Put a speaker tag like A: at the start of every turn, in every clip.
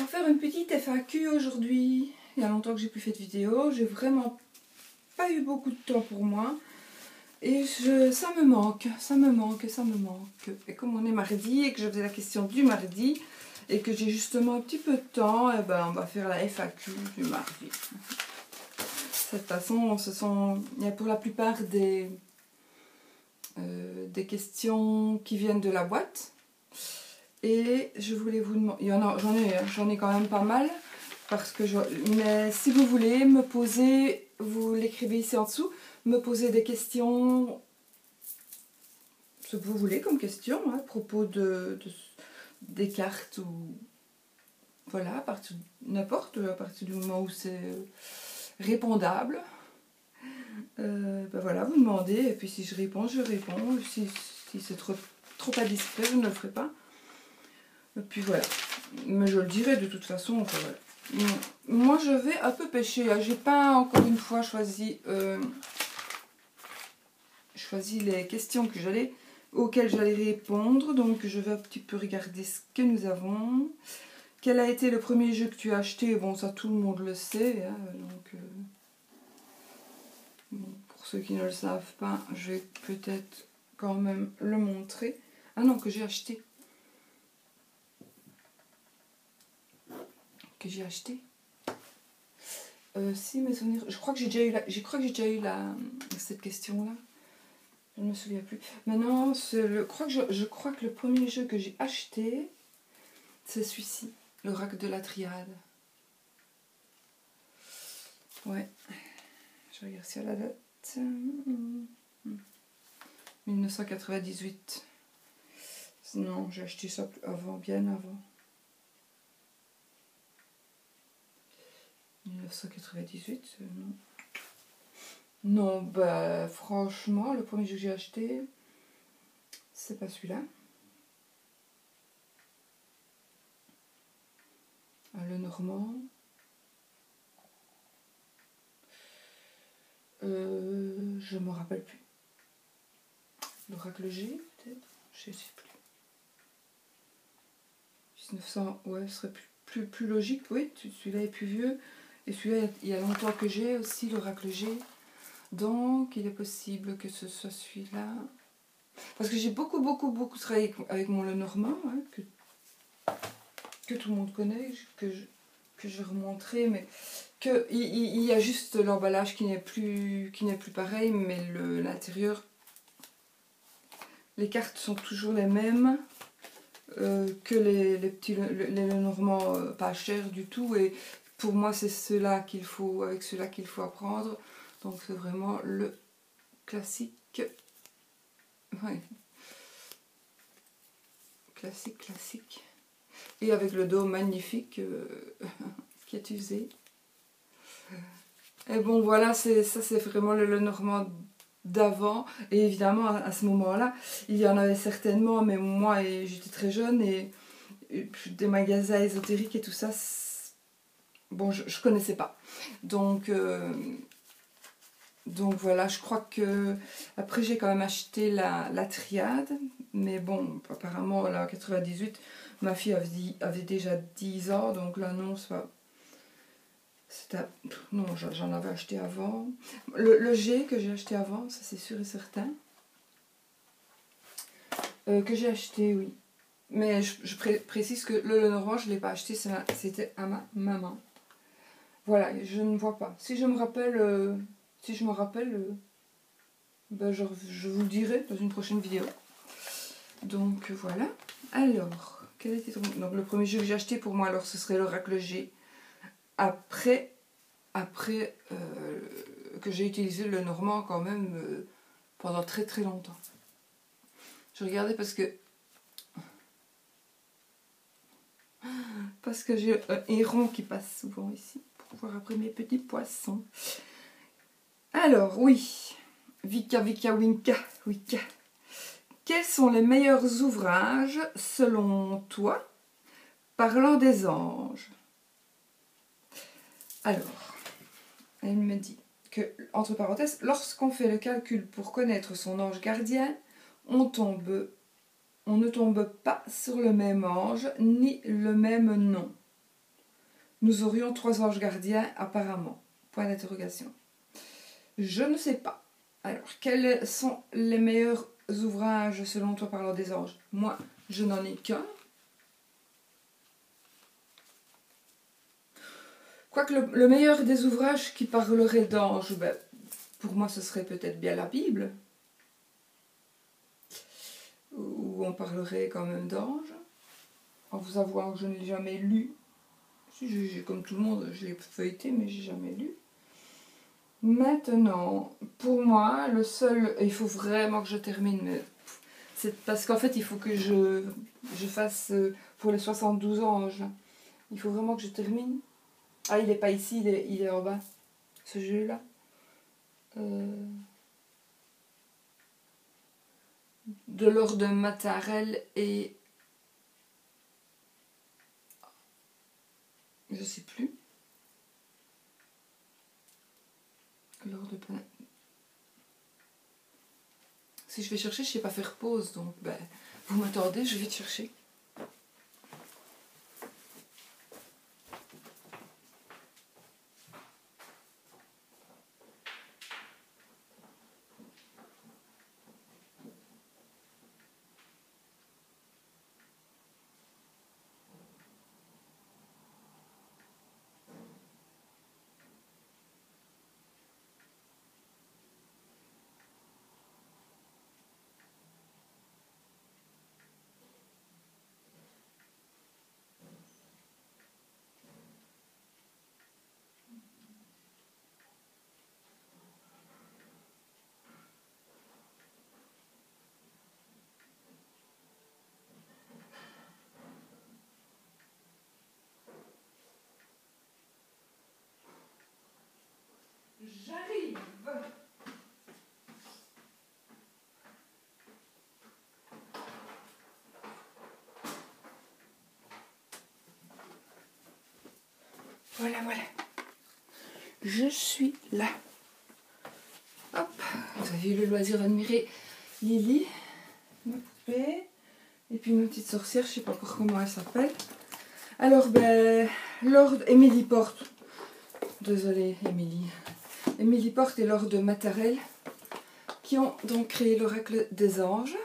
A: faire une petite FAQ aujourd'hui. Il y a longtemps que j'ai plus fait de vidéo. J'ai vraiment pas eu beaucoup de temps pour moi. Et ça me manque. Et comme on est mardi et que je faisais la question du mardi et que j'ai justement un petit peu de temps, eh ben on va faire la FAQ du mardi. De toute façon, il y a pour la plupart des questions qui viennent de la boîte. Et je voulais vous demander, j'en ai quand même pas mal, mais si vous voulez me poser, vous l'écrivez ici en dessous, me poser des questions, ce que vous voulez comme question, hein, à propos des cartes, ou voilà, n'importe, à partir du moment où c'est répondable. Ben voilà, vous demandez, et puis si je réponds, je réponds. Si c'est trop à discret, je ne le ferai pas. Et puis voilà, mais je le dirai de toute façon. Voilà. Moi je vais un peu pêcher, hein. J'ai pas encore une fois choisi les questions auxquelles j'allais répondre, donc je vais un petit peu regarder ce que nous avons. Quel a été le premier jeu que tu as acheté? Bon, ça tout le monde le sait, hein, donc bon, pour ceux qui ne le savent pas, je vais peut-être quand même le montrer. Ah non, que j'ai acheté. Si mes souvenirs, je crois que j'ai déjà eu cette question-là. Je ne me souviens plus. Maintenant, je crois que le premier jeu que j'ai acheté, c'est celui-ci, l'Oracle de la Triade. Ouais. Je regarde si à la date. 1998. Non, j'ai acheté ça avant, bien avant. 1998, non. Non, bah franchement, le premier jeu que j'ai acheté, c'est pas celui-là. Le Normand. Je me rappelle plus. L'Oracle G, peut-être. Je sais plus. 1900, ouais, ce serait plus logique. Oui, celui-là est plus vieux. Et celui-là, il y a longtemps que j'ai aussi l'Oracle G. Donc, il est possible que ce soit celui-là. Parce que j'ai beaucoup travaillé avec mon Lenormand, hein, que tout le monde connaît, que je remonterai, mais il y a juste l'emballage qui n'est plus pareil, mais l'intérieur, les cartes sont toujours les mêmes que les petits Lenormand pas chers du tout, et pour moi c'est avec ceux-là qu'il faut apprendre. Donc c'est vraiment le classique. Ouais. Classique. Et avec le dos magnifique qui est usé. Et bon voilà, ça c'est vraiment le Lenormand d'avant. Et évidemment à ce moment-là, il y en avait certainement, mais moi j'étais très jeune et des magasins ésotériques et tout ça, bon je connaissais pas. Donc voilà, je crois que après j'ai quand même acheté la Triade, mais bon, apparemment là en 98, ma fille avait déjà 10 ans, donc là non, non, j'en avais acheté avant. Le G que j'ai acheté avant, ça c'est sûr et certain. Que j'ai acheté, oui. Mais je précise que le Lenormand, je ne l'ai pas acheté, c'était à ma maman. Voilà, je ne vois pas. Si je me rappelle, ben je vous le dirai dans une prochaine vidéo. Donc voilà. Alors, quel était donc le premier jeu que j'ai acheté pour moi, alors ce serait l'Oracle G. Après que j'ai utilisé le Normand quand même pendant très longtemps. Je regardais parce que j'ai un héron qui passe souvent ici pour voir après mes petits poissons. Alors oui, Wicca. Quels sont les meilleurs ouvrages selon toi parlant des anges? Alors, elle me dit que, entre parenthèses, lorsqu'on fait le calcul pour connaître son ange gardien, on ne tombe pas sur le même ange ni le même nom. nous aurions 3 anges gardiens apparemment. Point d'interrogation. Je ne sais pas. Alors, quels sont les meilleurs ouvrages selon toi parlant des anges? Moi, je n'en ai qu'un. Quoique le meilleur des ouvrages qui parlerait d'anges, ben, pour moi ce serait peut-être bien la Bible. Où on parlerait quand même d'anges. En vous avouant que je ne l'ai jamais lu. Si, comme tout le monde, je l'ai feuilleté, mais j'ai jamais lu. Maintenant, pour moi, le seul... Il faut vraiment que je termine, mais c'est parce qu'en fait, il faut que je fasse pour les 72 anges. Il faut vraiment que je termine. Ah, il n'est pas ici, il est en bas, ce jeu-là. De l'ordre de Mattarel et... Je sais plus. L'ordre de... Si je vais chercher, je ne sais pas faire pause, donc ben, vous m'attendez, je vais te chercher. J'arrive. Voilà, voilà. Je suis là. Hop. Vous avez eu le loisir d'admirer Lily, ma poupée, et puis ma petite sorcière, je ne sais pas encore comment elle s'appelle. Alors, ben, Lord Emily Porte. Désolée, Emily. Emily Porte et Lord Mattarel, qui ont donc créé l'oracle des anges.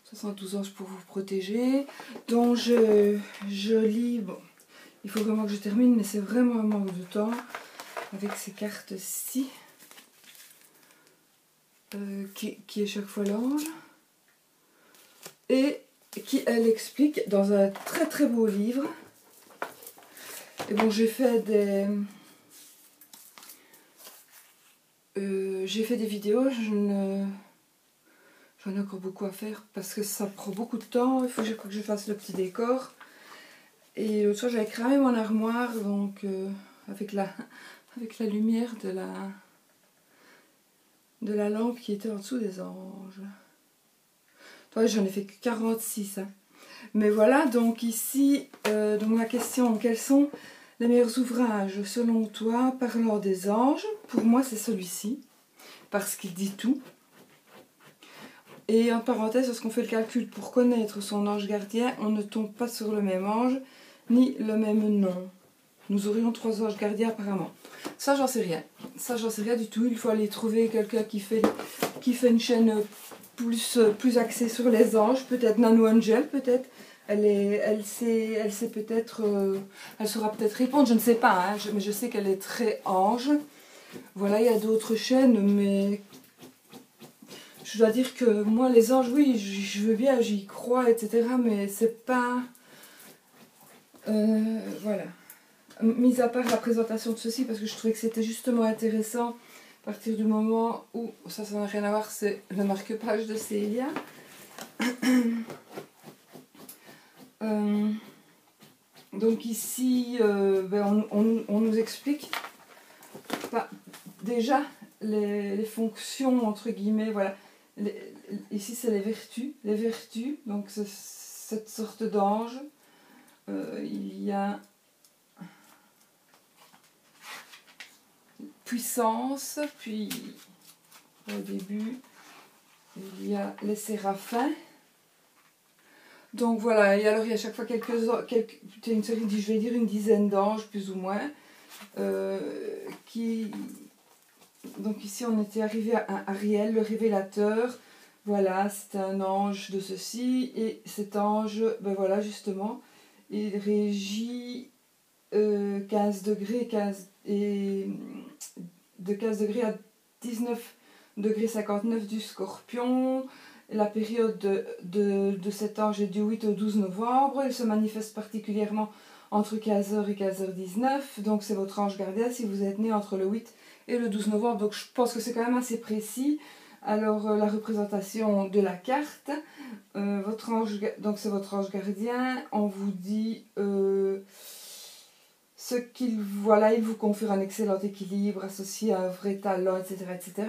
A: 72 anges pour vous protéger, dont je lis, bon, il faut vraiment que je termine, mais c'est vraiment un manque de temps, avec ces cartes-ci, qui est chaque fois l'ange, et qui, elle, explique dans un très très beau livre. Et bon, j'ai fait des vidéos, j'en ai encore beaucoup à faire parce que ça prend beaucoup de temps. Il faut que je fasse le petit décor. Et l'autre soir, j'avais cramé mon armoire, donc avec la lumière de la lampe qui était en dessous des anges. Ouais, j'en ai fait que 46. Hein. Mais voilà, donc ici, donc la question, quels sont les meilleurs ouvrages selon toi parlant des anges? Pour moi, c'est celui-ci, parce qu'il dit tout. Et en parenthèse, lorsqu'on fait le calcul pour connaître son ange gardien, on ne tombe pas sur le même ange, ni le même nom. Nous aurions 3 anges gardiens apparemment. Ça, j'en sais rien. Ça, j'en sais rien du tout. Il faut aller trouver quelqu'un qui fait une chaîne plus axée sur les anges. Peut-être Nano Angel, peut-être. Elle sait peut-être... elle saura peut-être répondre, je ne sais pas. Hein, mais je sais qu'elle est très ange. Voilà, il y a d'autres chaînes, mais... Je dois dire que moi, les anges, oui, je veux bien, j'y crois, etc. Mais c'est pas... voilà. Mis à part la présentation de ceci, parce que je trouvais que c'était justement intéressant à partir du moment où, ça n'a rien à voir, c'est le marque-page de Célia. Donc ici, ben on nous explique déjà les fonctions, entre guillemets, voilà. Ici, c'est les vertus, donc cette sorte d'ange. Il y a puissance, puis au début, il y a les séraphins. Donc voilà, et alors il y a à chaque fois une série, je vais dire une dizaine d'anges plus ou moins, qui... Donc ici on était arrivé à Ariel, le révélateur. Voilà, c'est un ange de ceci, et cet ange, ben voilà justement, il régit 15 degrés, et de 15 degrés à 19 degrés 59 du Scorpion. La période de cet ange est du 8 au 12 novembre. Il se manifeste particulièrement entre 15h et 15h19. Donc c'est votre ange gardien si vous êtes né entre le 8 et le 12 novembre. Donc je pense que c'est quand même assez précis. Alors la représentation de la carte. Votre ange, donc c'est votre ange gardien. On vous dit... voilà, il vous confère un excellent équilibre associé à un vrai talent, etc., etc.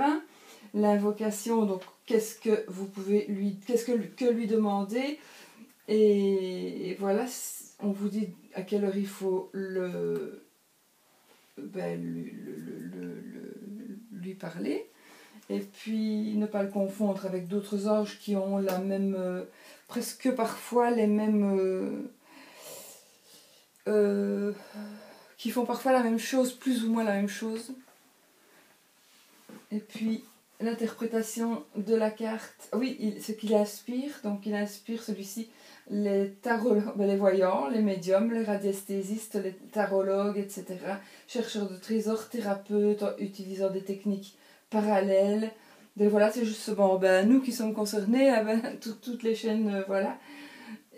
A: L'invocation, donc qu'est-ce que vous pouvez que lui demander, et voilà, on vous dit à quelle heure il faut lui parler, et puis ne pas le confondre avec d'autres anges qui ont la même, presque parfois les mêmes, qui font parfois la même chose, plus ou moins la même chose. Et puis l'interprétation de la carte, oui, ce qu'il inspire, donc il inspire celui-ci, les tarologues, les voyants, les médiums, les radiesthésistes, les tarologues, etc., chercheurs de trésors, thérapeutes, utilisant des techniques parallèles. Donc voilà, c'est justement nous qui sommes concernés, toutes les chaînes, voilà,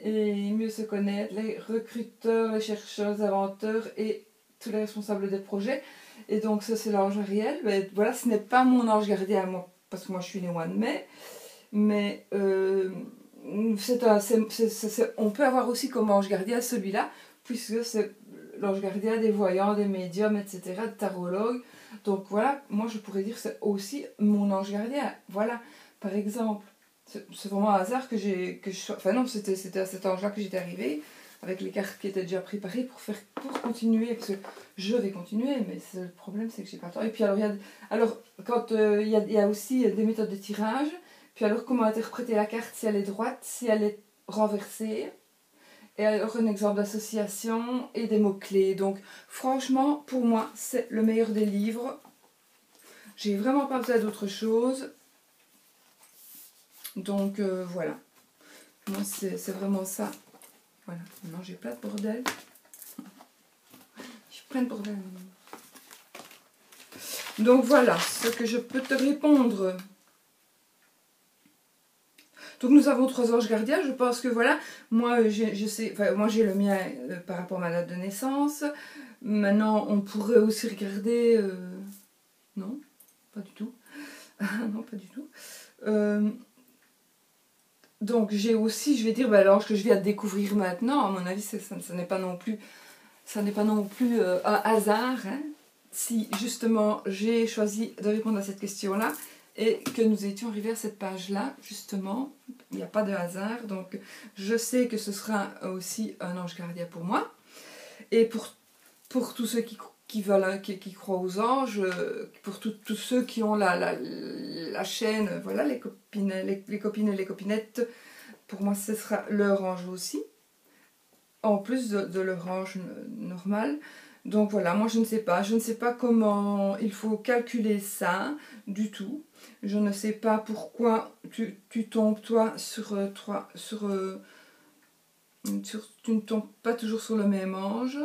A: et mieux se connaître, les recruteurs, les chercheurs, les inventeurs et tous les responsables des projets. Et donc ça c'est l'ange Ariel. Mais voilà, ce n'est pas mon ange gardien à moi, parce que moi je suis née au mois de mai, mais on peut avoir aussi comme ange gardien celui-là, puisque c'est l'ange gardien des voyants, des médiums, etc., des tarologues. Donc voilà, moi je pourrais dire que c'est aussi mon ange gardien. Voilà, par exemple, c'est vraiment un hasard enfin non, c'était à cet ange-là que j'étais arrivée, avec les cartes qui étaient déjà préparées pour continuer, parce que je vais continuer, mais le problème c'est que j'ai pas le temps. Et puis quand il y a aussi des méthodes de tirage, puis alors comment interpréter la carte, si elle est droite, si elle est renversée, et alors un exemple d'association et des mots-clés. Donc franchement, pour moi, c'est le meilleur des livres. J'ai vraiment pas besoin d'autre chose. Donc voilà. Moi c'est vraiment ça. Voilà, maintenant j'ai plein de bordel. J'ai plein de bordel. Donc voilà ce que je peux te répondre. Donc nous avons 3 anges gardiens. Je pense que voilà, moi je sais, enfin moi j'ai le mien par rapport à ma date de naissance. Maintenant on pourrait aussi regarder. Non, pas du tout. Non, pas du tout. Donc j'ai aussi, je vais dire, l'ange que je viens de découvrir maintenant, à mon avis, ça n'est pas non plus, un hasard. Hein, si justement j'ai choisi de répondre à cette question-là et que nous étions arrivés à cette page-là, justement, il n'y a pas de hasard. Donc je sais que ce sera aussi un ange gardien pour moi. Et pour tous ceux qui croient aux anges, pour tous ceux qui ont la chaîne, voilà, les copines et les copinettes, pour moi ce sera leur ange aussi, en plus de leur ange normal. Donc voilà, moi je ne sais pas comment il faut calculer ça du tout. Je ne sais pas pourquoi tu tombes toi tu ne tombes pas toujours sur le même ange.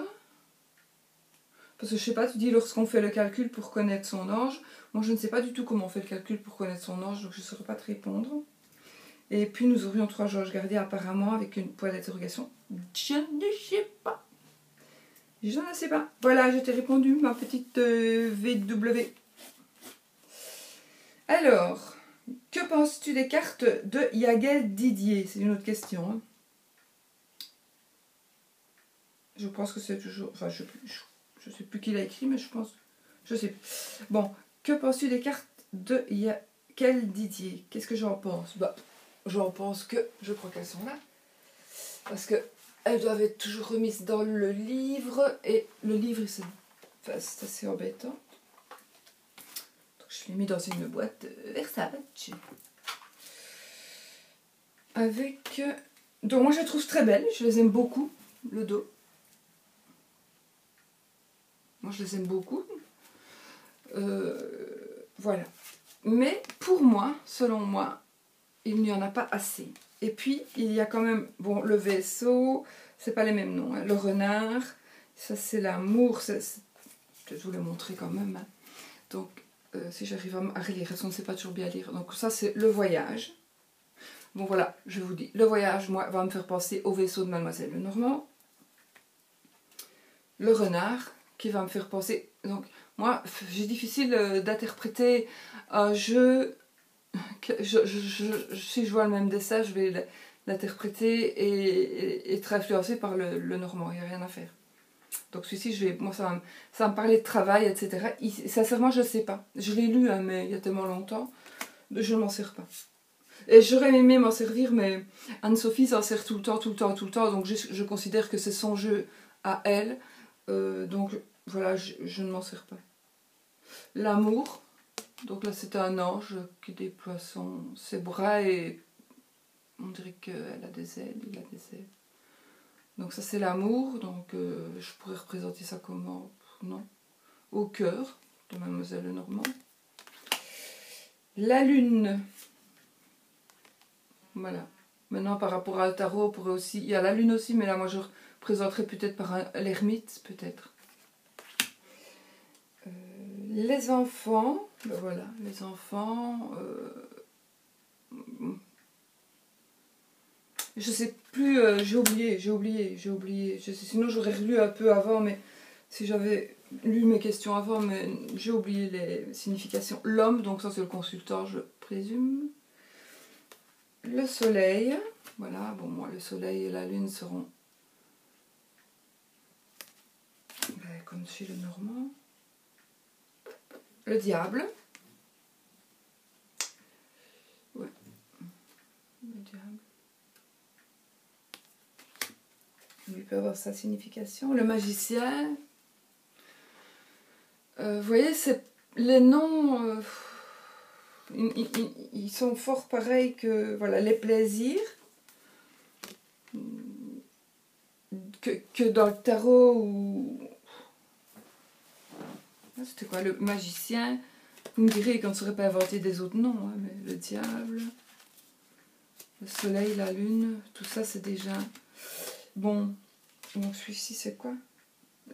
A: Parce que je sais pas, tu dis lorsqu'on fait le calcul pour connaître son ange. Moi je ne sais pas du tout comment on fait le calcul pour connaître son ange, donc je ne saurais pas te répondre. Et puis nous aurions 3 anges gardiens apparemment avec une pointe d'interrogation. Je ne sais pas. Je ne sais pas. Voilà, je t'ai répondu, ma petite VW. Alors, que penses-tu des cartes de Yagel Didier? C'est une autre question. Hein. Je pense que c'est toujours... Enfin, je sais plus qui l'a écrit, mais je pense... Je sais. Bon, que penses-tu des cartes de Yagel Didier? Qu'est-ce que j'en pense? J'en pense que je crois qu'elles sont là. Parce que elles doivent être toujours remises dans le livre. Et le livre, c'est assez embêtant. Donc je l'ai mis dans une boîte Versace. Avec Donc moi je les trouve très belles, je les aime beaucoup, le dos. Moi je les aime beaucoup. Voilà. Mais pour moi, selon moi, il n'y en a pas assez. Et puis il y a quand même, bon, le vaisseau, c'est pas les mêmes noms, hein. Le renard, ça c'est l'amour, je vais vous le montrer quand même. Hein. Donc si j'arrive à relire, parce qu'on ne sait pas toujours bien lire. Donc ça c'est le voyage. Bon voilà, je vous dis, le voyage, moi, va me faire penser au vaisseau de Mademoiselle Lenormand. Le renard, qui va me faire penser... Donc, moi, j'ai difficile d'interpréter un jeu... Si je vois le même dessin, je vais l'interpréter et être influencée par le normand, il n'y a rien à faire. Donc celui-ci, moi, ça va me parler de travail, etc. Sincèrement, je ne sais pas. Je l'ai lu, hein, mais il y a tellement longtemps, je ne m'en sers pas. Et j'aurais aimé m'en servir, mais Anne-Sophie s'en sert tout le temps, tout le temps, tout le temps. Donc je considère que c'est son jeu à elle. Donc voilà, je ne m'en sers pas. L'amour. Donc là, c'est un ange qui déploie ses bras et on dirait qu'elle a des ailes, il a des ailes. Donc ça, c'est l'amour. Donc je pourrais représenter ça comment? Non. Au cœur de Mademoiselle Lenormand. La lune. Voilà. Maintenant, par rapport à un tarot, on pourrait aussi... Il y a la lune aussi, mais là, moi, je représenterais peut-être par l'ermite, peut-être. Les enfants. Ben voilà, les enfants... Je sais plus, j'ai oublié. Sinon, j'aurais relu un peu avant, mais si j'avais lu mes questions avant, mais j'ai oublié les significations. L'homme, donc ça, c'est le consultant, je présume. Le soleil, voilà, bon moi le soleil et la lune seront comme chez le normand. Le diable, ouais, le diable, il peut avoir sa signification. Le magicien, vous voyez, les noms, ils sont fort pareils que, voilà, les plaisirs. Que dans le tarot où... C'était quoi, le magicien? Vous me direz qu'on ne saurait pas inventer des autres noms, hein, mais le diable, le soleil, la lune, tout ça c'est déjà... Bon, donc celui-ci c'est quoi?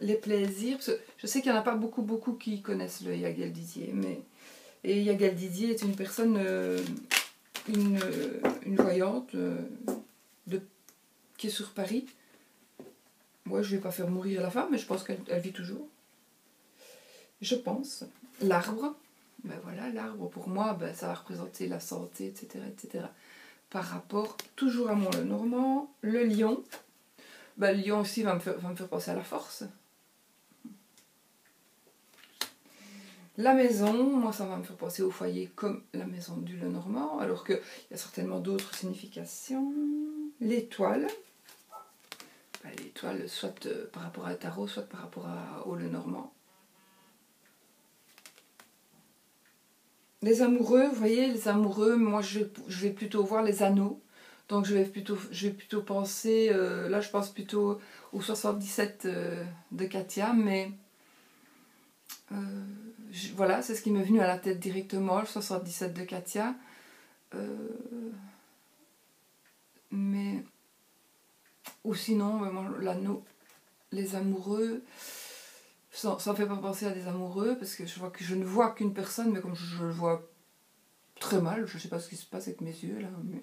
A: Les plaisirs. Je sais qu'il n'y en a pas beaucoup qui connaissent le Yagel Didier, mais... Et Yagel Didier est une personne, une voyante qui est sur Paris. Moi, je ne vais pas faire mourir la femme, mais je pense qu'elle vit toujours. Je pense. L'arbre. Ben voilà, l'arbre, pour moi, ben, ça va représenter la santé, etc., etc. Par rapport, toujours à mon Lenormand. Le lion. Ben, le lion aussi va me faire penser à la force. La maison, moi, ça va me faire penser au foyer comme la maison du Lenormand, alors qu'il y a certainement d'autres significations. L'étoile. L'étoile, soit par rapport à un tarot, soit par rapport au Lenormand. Les amoureux, vous voyez, les amoureux, moi je vais plutôt voir les anneaux. Donc je vais plutôt penser, là je pense plutôt au 77 de Katia, mais voilà, c'est ce qui m'est venu à la tête directement, le 77 de Katia. Mais, ou sinon, l'anneau, les amoureux... Ça ne fait pas penser à des amoureux, parce que je ne vois qu'une personne, mais comme je le vois très mal, je ne sais pas ce qui se passe avec mes yeux, là, mais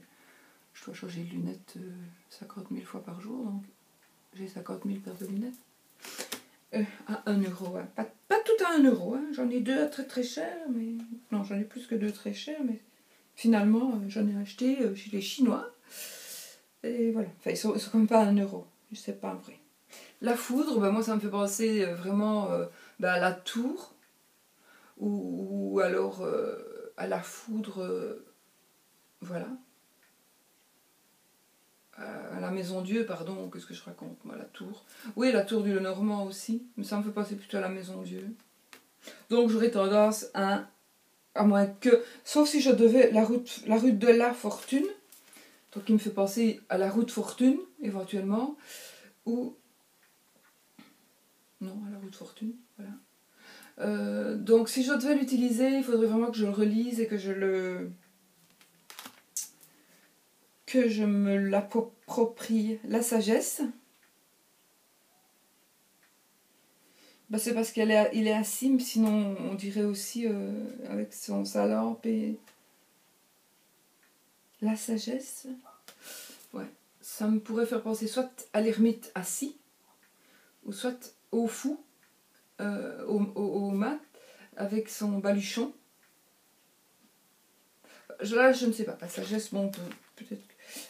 A: je dois changer de lunettes 50 000 fois par jour, donc j'ai 50 000 paires de lunettes. À 1 euro, hein. Pas tout à 1 euro, hein. J'en ai 2 très très chers, mais... Non, j'en ai plus que 2 très chers, mais finalement, j'en ai acheté chez les Chinois, et voilà, enfin, ils sont quand même pas à 1 euro, c'est pas vrai. La foudre, ben moi ça me fait penser vraiment à la tour ou alors à la foudre, voilà, à la maison Dieu, pardon, qu'est-ce que je raconte, moi, la tour. Oui, la tour du Lenormand aussi, mais ça me fait penser plutôt à la maison Dieu. Donc j'aurais tendance à moins que, sauf si je devais, la route de la fortune, Donc il me fait penser à la roue de fortune, éventuellement, ou... Non, à la roue de fortune, voilà. Donc si je devais l'utiliser, il faudrait vraiment que je le relise et que je me l'approprie. La sagesse, bah c'est parce qu'il est assis, mais sinon on dirait aussi avec sa lampe et... La sagesse, ouais, ça me pourrait faire penser soit à l'ermite assis, ou soit au fou, au mat, avec son baluchon. Là, je ne sais pas, la sagesse, bon, peut-être...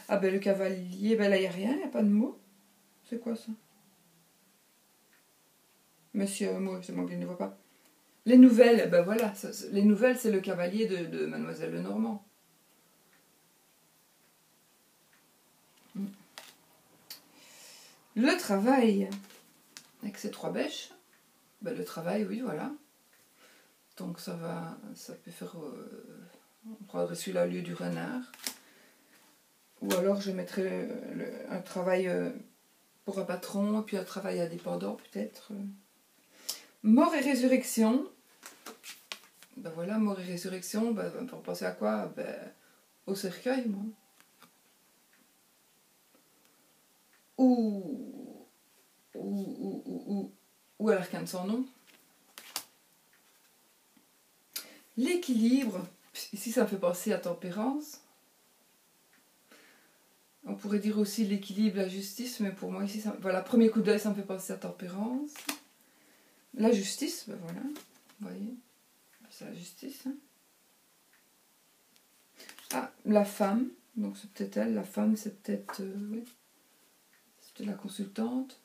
A: Ah ben le cavalier, ben là, il n'y a rien, il n'y a pas de mots. C'est quoi ça? Monsieur, moi, c'est moi qui ne vois pas. Les nouvelles, ben voilà, les nouvelles, c'est le cavalier de Mademoiselle Lenormand. Le travail, avec ces 3 bêches, ben le travail, oui, voilà. Donc ça peut faire... on prendrait celui-là au lieu du renard. Ou alors je mettrais un travail pour un patron, puis un travail indépendant peut-être. Mort et résurrection. Ben voilà, mort et résurrection, ben, pour penser à quoi? Ben, au cercueil, moi. Ou à l'arcane sans nom. L'équilibre, ici ça me fait penser à tempérance. On pourrait dire aussi l'équilibre, la justice, mais pour moi ici, voilà, premier coup d'œil, ça me fait penser à tempérance. La justice, ben voilà, vous voyez, c'est la justice. Hein. Ah, la femme, donc c'est peut-être elle, la femme c'est peut-être, oui, c'est peut-être la consultante.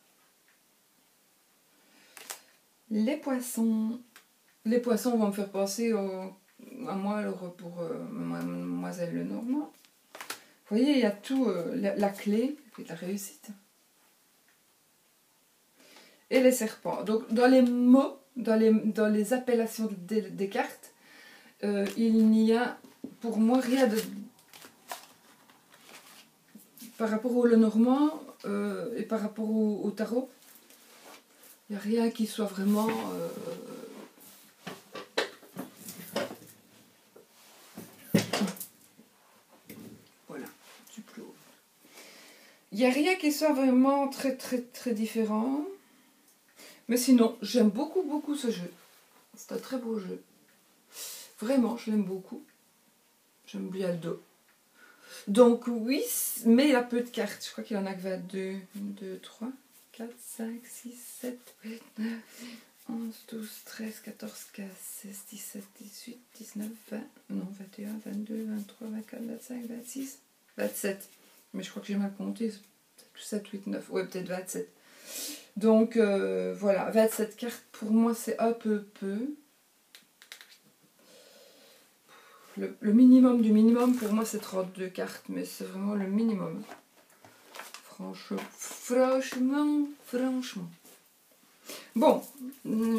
A: Les poissons vont me faire penser à moi alors, pour Mademoiselle Lenormand. Vous voyez, il y a tout, la clé de la réussite. Et les serpents. Donc dans les mots, dans les appellations des cartes, il n'y a pour moi rien de... Par rapport au Lenormand et par rapport au tarot, il n'y a rien qui soit vraiment... Voilà, du plus haut. Il n'y a rien qui soit vraiment très très très différent. Mais sinon, j'aime beaucoup beaucoup ce jeu. C'est un très beau jeu. Vraiment, je l'aime beaucoup. J'aime bien le dos. Donc oui, mais il a peu de cartes. Je crois qu'il en a que 22. 1, 2, 3, 4, 5, 6, 7, 8, 9, 11, 12, 13, 14, 15, 16, 17, 18, 19, 20, non, 21, 22, 23, 24, 25, 26, 27. Mais je crois que j'ai mal compté. 7, 8, 9, ouais, peut-être 27. Donc voilà, 27 cartes, pour moi c'est un peu. Le minimum du minimum, pour moi c'est 32 cartes, mais c'est vraiment le minimum. Franchement. Bon,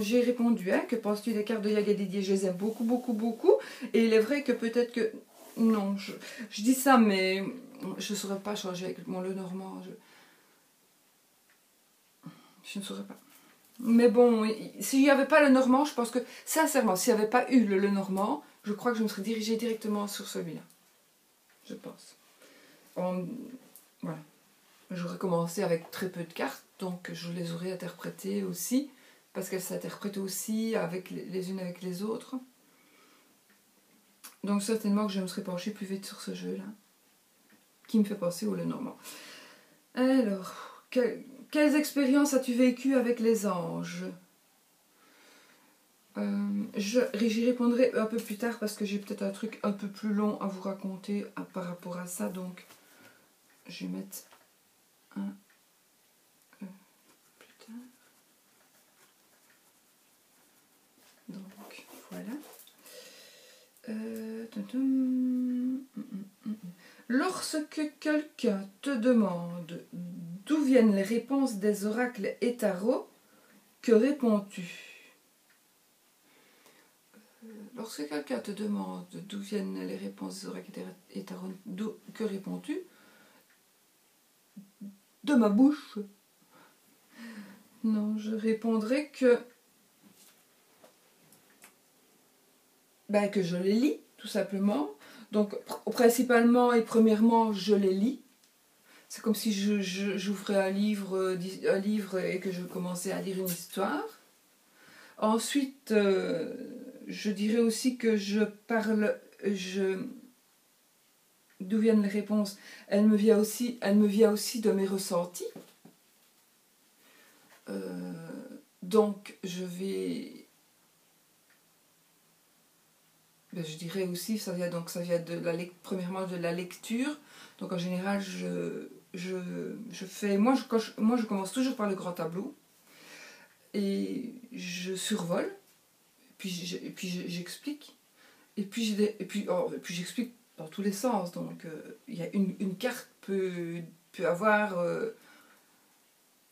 A: j'ai répondu, hein, que penses-tu des cartes de Yaga Didier? Je les aime beaucoup, beaucoup, beaucoup. Et il est vrai que peut-être que... Non, je dis ça, mais je ne saurais pas changer avec mon Lenormand. Je ne saurais pas. Mais bon, s'il n'y avait pas le Normand, je pense que, sincèrement, s'il n'y avait pas eu le Lenormand, je crois que je me serais dirigée directement sur celui-là. Je pense. Voilà. J'aurais commencé avec très peu de cartes, donc je les aurais interprétées aussi, parce qu'elles s'interprètent aussi avec les unes avec les autres. Donc certainement que je me serais penchée plus vite sur ce jeu-là, qui me fait penser au Lenormand. Alors, quelles expériences as-tu vécues avec les anges? J'y répondrai un peu plus tard parce que j'ai peut-être un truc un peu plus long à vous raconter par rapport à ça, donc je vais mettre un plus tard. Donc voilà. Lorsque quelqu'un te demande d'où viennent les réponses des oracles et tarots, que réponds-tu? Lorsque quelqu'un te demande d'où viennent les réponses des oracles et tarots, que réponds-tu? de ma bouche. Non, je répondrai que je les lis, tout simplement. Donc, principalement et premièrement, je les lis. C'est comme si j'ouvrais un livre et que je commençais à lire une histoire. Ensuite, je dirais aussi que d'où viennent les réponses, elle me vient aussi de mes ressentis. Donc, je dirais aussi, ça vient premièrement de la lecture. Donc, en général, je fais... Moi, je commence toujours par le grand tableau. Et je survole. Puis j'explique. Et puis j'explique dans tous les sens. Donc, il y a une carte peut avoir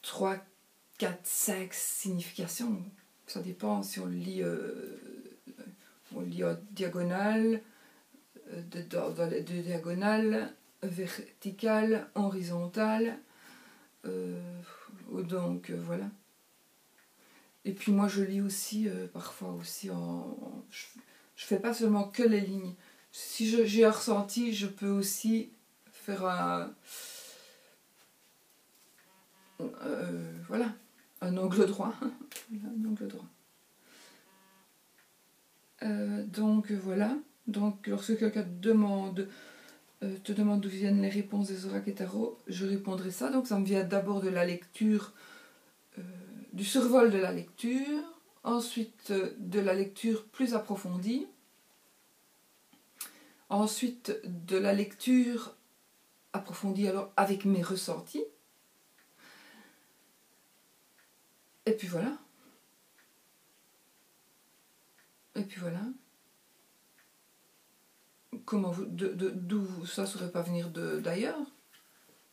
A: 3, 4, 5 significations. Ça dépend si on le lit en diagonale, de diagonale, verticale, horizontale. Donc, voilà. Et puis moi, je lis aussi, parfois aussi je fais pas seulement que les lignes. Si j'ai un ressenti, je peux aussi faire un angle droit. Un angle droit. Donc voilà. Donc lorsque quelqu'un te demande d'où viennent les réponses des oracles et tarots, je répondrai ça. Donc ça me vient d'abord de la lecture, du survol de la lecture, ensuite de la lecture plus approfondie, ensuite de la lecture approfondie alors avec mes ressentis, et puis voilà. Et puis voilà. Comment d'où ça ne saurait pas venir d'ailleurs?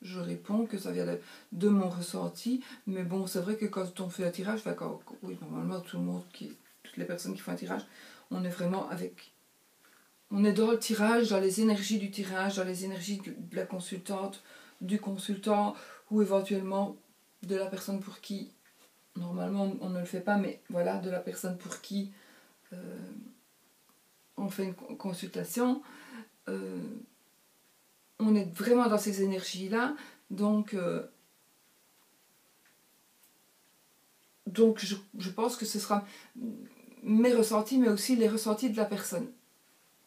A: Je réponds que ça vient de mon ressenti, mais bon, c'est vrai que quand on fait un tirage, oui, normalement toutes les personnes qui font un tirage, on est vraiment on est dans le tirage, dans les énergies du tirage, dans les énergies de la consultante, du consultant, ou éventuellement de la personne pour qui, normalement on ne le fait pas, mais voilà, de la personne pour qui on fait une consultation. On est vraiment dans ces énergies-là, donc je pense que ce sera mes ressentis, mais aussi les ressentis de la personne.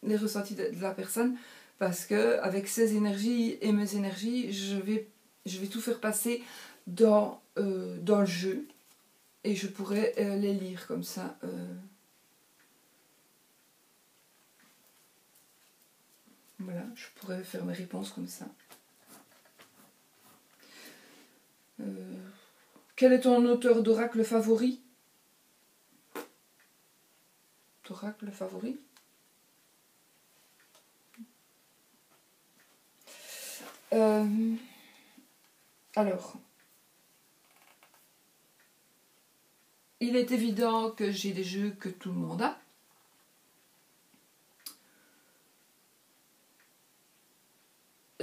A: Les ressentis de la personne, parce que avec ces énergies et mes énergies, je vais tout faire passer dans le jeu, et je pourrais les lire comme ça. Voilà, je pourrais faire mes réponses comme ça. Quel est ton auteur d'oracle favori? D'oracle favori? Alors, il est évident que j'ai des jeux que tout le monde a.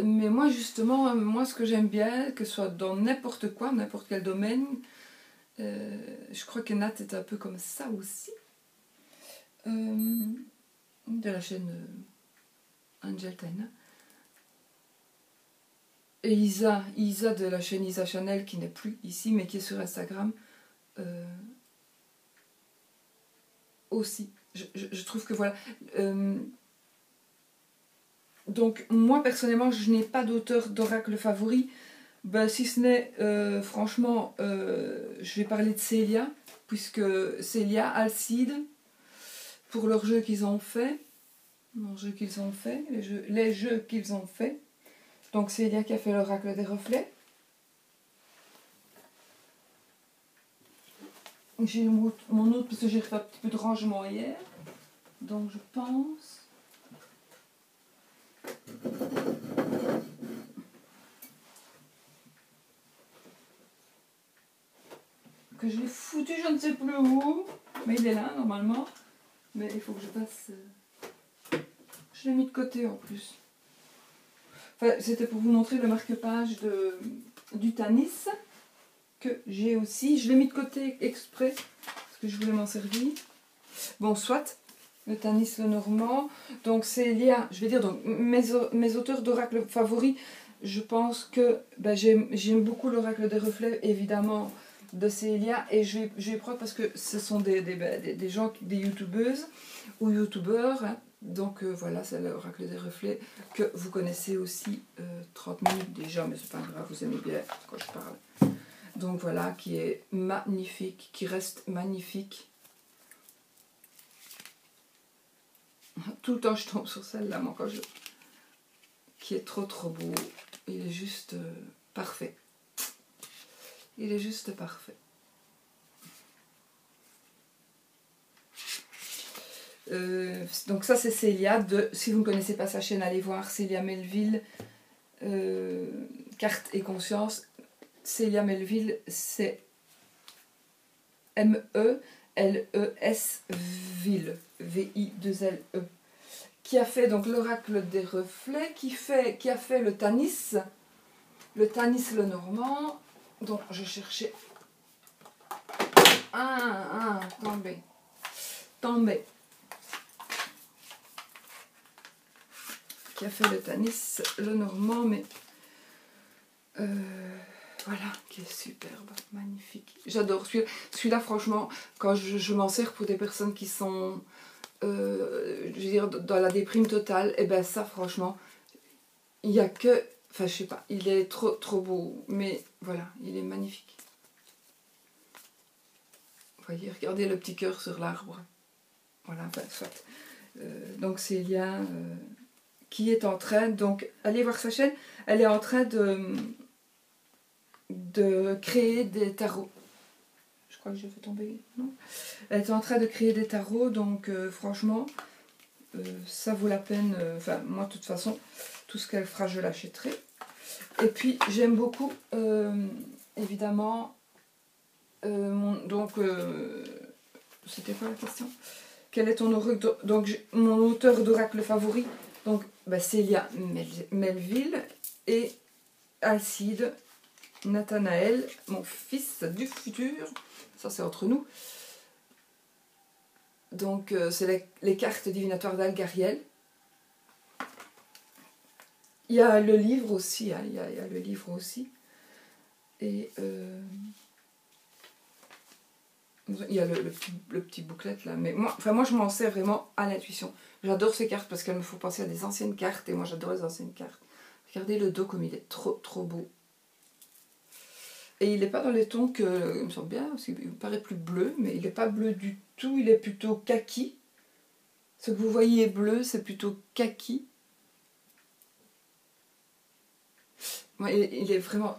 A: Mais moi, justement, ce que j'aime bien, que ce soit dans n'importe quoi, n'importe quel domaine, je crois que Nat est un peu comme ça aussi, de la chaîne Angel Taina. Et Isa de la chaîne Isa Chanel, qui n'est plus ici, mais qui est sur Instagram, aussi. Je trouve que voilà... donc moi personnellement je n'ai pas d'auteur d'oracle favori, si ce n'est franchement je vais parler de Célia, puisque Célia, Alcide, pour leurs jeux qu'ils ont fait, les jeux qu'ils ont fait, donc Célia qui a fait l'oracle des reflets. J'ai mon autre parce que j'ai fait un petit peu de rangement hier, donc je pense que je l'ai foutu je ne sais plus où, mais il est là normalement, mais il faut que je passe, je l'ai mis de côté en plus. Enfin, c'était pour vous montrer le marque-page du Tanis que j'ai aussi. Je l'ai mis de côté exprès parce que je voulais m'en servir. Bon, soit le Tanis le Normand. Donc c'est lié à, je vais dire, donc, mes auteurs d'oracle favoris. Je pense que ben, j'aime beaucoup l'oracle des reflets, évidemment, de Célia. Et je vais prendre parce que ce sont des gens, des youtubeuses ou youtubeurs. Hein. Donc voilà, c'est l'oracle des reflets que vous connaissez aussi 30 minutes déjà, mais c'est pas grave, vous aimez bien quand je parle. Donc voilà, qui est magnifique, qui reste magnifique. Tout le temps je tombe sur celle-là, moi, qui est trop beau. Il est juste parfait. Il est juste parfait. Donc ça c'est Célia. Si vous ne connaissez pas sa chaîne, allez voir Célia Melville, Carte et Conscience. Célia Melville, c'est M-E-L-E-S Ville, V-I-2-L-E, qui a fait donc l'oracle des reflets, qui a fait le Tanis le Normand. Donc je cherchais tombé, qui a fait le Tanis le Normand, mais voilà, qui est superbe, magnifique. J'adore celui-là, franchement, quand je m'en sers pour des personnes qui sont, je veux dire, dans la déprime totale, et ben ça, franchement, il n'y a que, enfin, je sais pas, il est trop beau, mais voilà, il est magnifique. Vous voyez, regardez le petit cœur sur l'arbre. Voilà, enfin, soit. Donc Célia, qui est en train, donc, allez voir sa chaîne, elle est en train de créer des tarots. Je crois que je fais tomber, non? Elle est en train de créer des tarots, donc franchement, ça vaut la peine. Enfin, moi, de toute façon, tout ce qu'elle fera, je l'achèterai. Et puis, j'aime beaucoup, évidemment, c'était quoi la question? Quel est ton oracle? Donc, mon auteur d'oracle favori, donc, bah, Célia Melville et Alcide Nathanaël, mon fils du futur, ça c'est entre nous. Donc c'est les cartes divinatoires d'Algariel. Il y a le livre aussi, hein, il y a le livre aussi. Et il y a le petit booklet là. Mais moi je m'en sers vraiment à l'intuition. J'adore ces cartes parce qu'elles me font penser à des anciennes cartes et moi j'adore les anciennes cartes. Regardez le dos comme il est trop beau. Et il n'est pas dans les tons que, il me semble bien, parce qu'il me paraît plus bleu, mais il n'est pas bleu du tout, il est plutôt kaki. Ce que vous voyez bleu, c'est plutôt kaki. Il est vraiment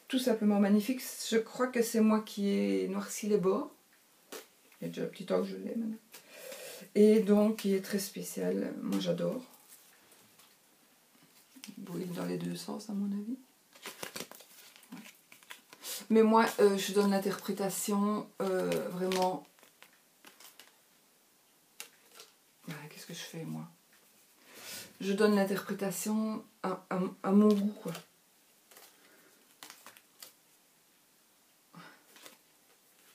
A: tout simplement magnifique. Je crois que c'est moi qui ai noirci les bords. Il y a déjà un petit temps que je l'ai maintenant. Et donc, il est très spécial. Moi, j'adore. Il brille dans les deux sens, à mon avis. Mais moi, je donne l'interprétation vraiment... Qu'est-ce que je fais, moi? Je donne l'interprétation à mon goût, quoi.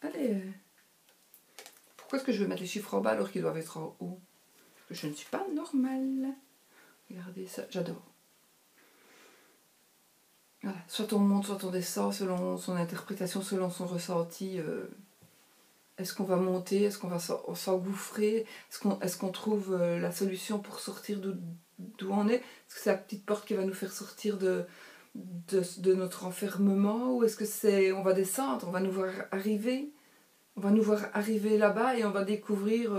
A: Allez. Pourquoi est-ce que je vais mettre les chiffres en bas alors qu'ils doivent être en haut? Parce que je ne suis pas normale. Regardez ça, j'adore. Voilà. Soit on monte, soit on descend selon son interprétation, selon son ressenti. Est-ce qu'on va monter? Est-ce qu'on va s'engouffrer? Est-ce qu'on trouve la solution pour sortir d'où on est? Est-ce que c'est la petite porte qui va nous faire sortir de notre enfermement? Ou est-ce que c'est on va descendre, on va nous voir arriver? On va nous voir arriver là-bas et on va découvrir,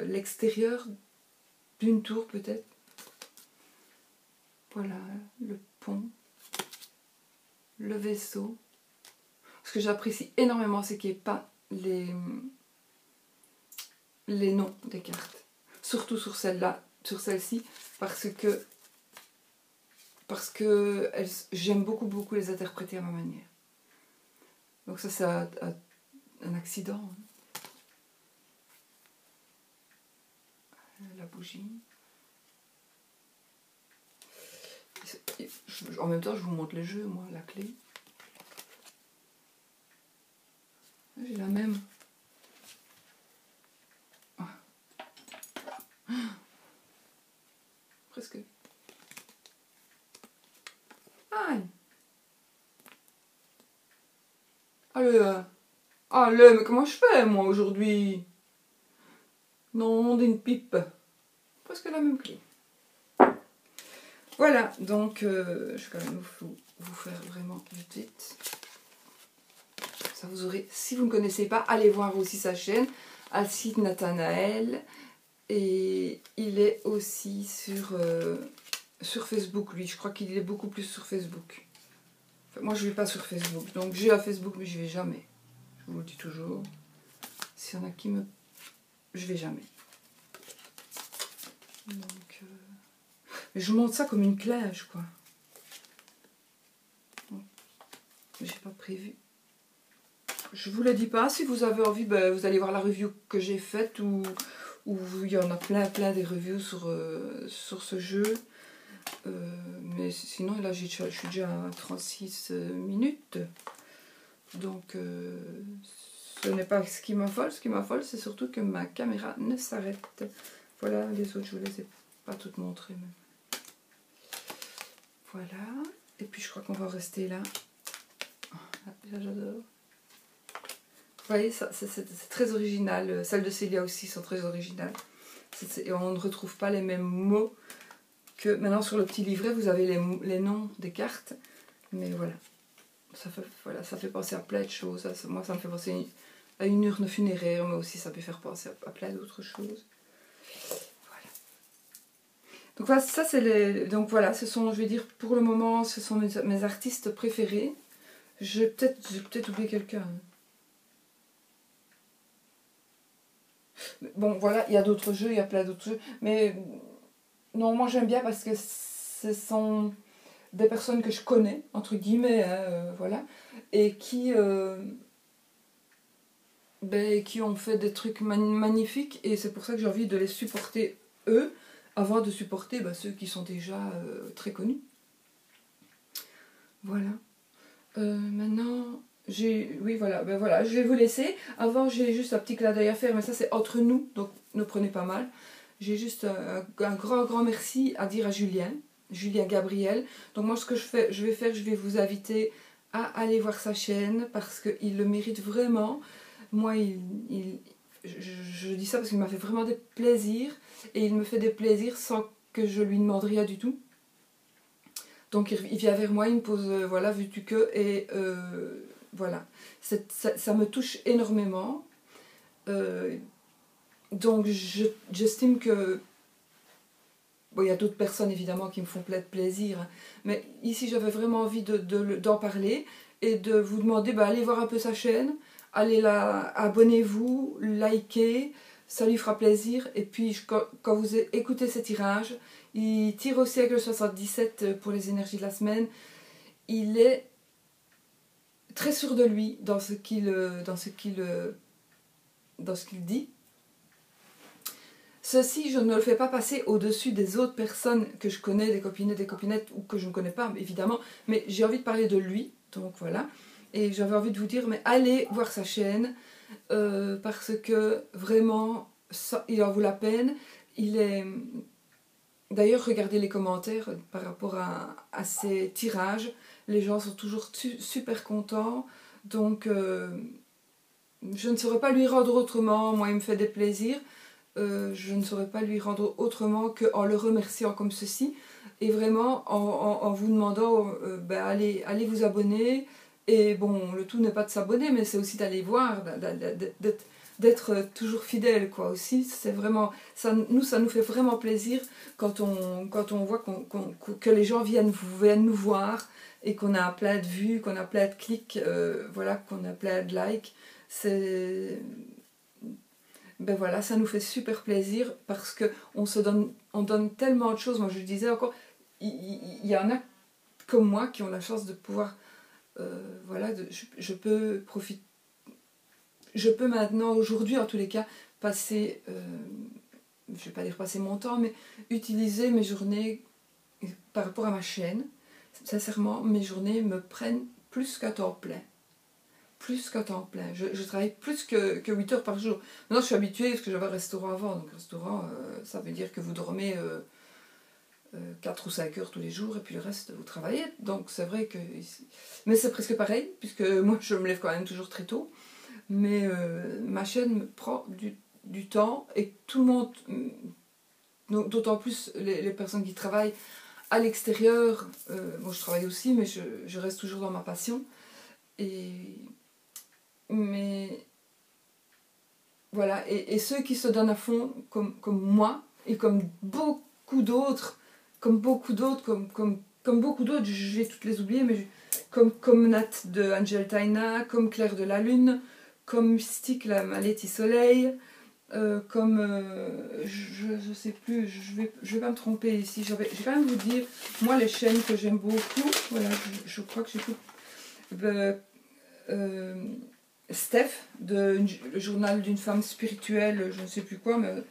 A: l'extérieur d'une tour peut-être. Voilà, le pont, le vaisseau. Ce que j'apprécie énormément, c'est qu'il n'y ait pas les noms des cartes. Surtout sur celle-là, sur celle-ci, parce que j'aime beaucoup les interpréter à ma manière. Donc ça, c'est un accident. La bougie. En même temps, je vous montre les jeux, moi, la clé. J'ai la même. Ah. Presque. Aïe. Allez, mais comment je fais, moi, aujourd'hui? Non, d'une pipe. Presque la même clé. Voilà, donc je vais quand même vous faire vraiment vite. Ça vous aurez, si vous ne connaissez pas, allez voir aussi sa chaîne, Alcide Nathanaël. Et il est aussi sur Facebook, lui. Je crois qu'il est beaucoup plus sur Facebook. Enfin, moi, je ne vais pas sur Facebook. Donc, j'ai un Facebook, mais je ne vais jamais. Je vous le dis toujours. S'il y en a qui me... Je ne vais jamais. Donc, je monte ça comme une clinge, quoi. J'ai pas prévu. Je vous le dis pas. Si vous avez envie, ben, vous allez voir la review que j'ai faite où il y en a plein des reviews sur ce jeu. Mais sinon, là, je suis déjà à 36 minutes. Donc, ce n'est pas ce qui m'affole. Ce qui m'affole, c'est surtout que ma caméra ne s'arrête. Voilà, les autres, je vous les ai pas toutes montrées. Mais... Voilà. Et puis, je crois qu'on va rester là. Oh, j'adore. Vous voyez, c'est très original. Celles de Célia aussi sont très originales. Et on ne retrouve pas les mêmes mots que... Maintenant, sur le petit livret, vous avez les noms des cartes. Mais voilà. Ça fait penser à plein de choses. Moi, ça me fait penser à une urne funéraire, mais aussi ça peut faire penser à plein d'autres choses. Voilà. Donc voilà, ça c'est les... Donc voilà, ce sont, je vais dire, pour le moment, ce sont mes artistes préférés. J'ai peut-être oublié quelqu'un. Bon, voilà, il y a d'autres jeux, il y a plein d'autres jeux. Mais non, moi j'aime bien parce que ce sont des personnes que je connais, entre guillemets, voilà, et qui ont fait des trucs magnifiques. Et c'est pour ça que j'ai envie de les supporter, eux, avant de supporter ceux qui sont déjà très connus. Voilà. Maintenant... Oui, voilà, voilà, je vais vous laisser. Avant, j'ai juste un petit clin d'œil à faire, mais ça c'est entre nous, donc ne prenez pas mal. J'ai juste un grand merci à dire à Julien Gabriel. Donc moi, ce que je vais vous inviter à aller voir sa chaîne parce qu'il le mérite vraiment. Moi, je dis ça parce qu'il m'a fait vraiment des plaisirs et il me fait des plaisirs sans que je lui demande rien du tout. Donc il vient vers moi, il me pose, voilà, veux-tu que, et voilà, ça me touche énormément. Donc j'estime que, bon, il y a d'autres personnes évidemment qui me font plein de plaisir, hein, mais ici j'avais vraiment envie d'en parler et de vous demander, allez voir un peu sa chaîne, allez là, abonnez-vous, likez, ça lui fera plaisir. Et puis quand vous écoutez ces tirages, il tire aussi avec le 77 pour les énergies de la semaine. Il est très sûr de lui dans ce qu'il dit. Ceci, je ne le fais pas passer au-dessus des autres personnes que je connais, des copinettes ou que je ne connais pas, évidemment. Mais j'ai envie de parler de lui, donc voilà. Et j'avais envie de vous dire, mais allez voir sa chaîne, parce que vraiment, il en vaut la peine. Il est... D'ailleurs, regardez les commentaires par rapport à ces tirages. Les gens sont toujours super contents. Donc, je ne saurais pas lui rendre autrement. Moi, il me fait des plaisirs. Je ne saurais pas lui rendre autrement qu'en le remerciant comme ceci. Et vraiment, en vous demandant, allez vous abonner. Et bon, le tout n'est pas de s'abonner, mais c'est aussi d'aller voir, d'être toujours fidèle, quoi, aussi. C'est vraiment, ça nous fait vraiment plaisir quand on voit que les gens viennent nous voir et qu'on a plein de vues, qu'on a plein de clics, voilà, qu'on a plein de likes. Voilà, ça nous fait super plaisir parce qu'on donne tellement de choses. Moi, je disais encore, il y en a comme moi qui ont la chance de pouvoir, voilà, je peux profiter. Je peux maintenant, aujourd'hui en tous les cas, passer, je ne vais pas dire passer mon temps, mais utiliser mes journées par rapport à ma chaîne, sincèrement, mes journées me prennent plus qu'à temps plein. Plus qu'à temps plein. Je travaille plus que 8 heures par jour. Maintenant, je suis habituée parce que j'avais un restaurant avant. Donc, restaurant, ça veut dire que vous dormez 4 ou 5 heures tous les jours et puis le reste, vous travaillez. Donc, c'est vrai que... Mais c'est presque pareil, puisque moi, je me lève quand même toujours très tôt. Mais ma chaîne me prend du temps et tout le monde... D'autant plus les personnes qui travaillent à l'extérieur. Moi, je travaille aussi, mais je reste toujours dans ma passion. Mais voilà, et ceux qui se donnent à fond comme moi et comme beaucoup d'autres, comme beaucoup d'autres, je vais toutes les oublier, mais comme Nat de Angel Taina, comme Claire de la Lune, comme Mystique, la Malétie Soleil, comme je sais plus, je vais pas me tromper ici, je vais quand même vous dire, moi les chaînes que j'aime beaucoup, voilà, je crois que j'écoute Steph, le journal d'une femme spirituelle, je ne sais plus quoi, mais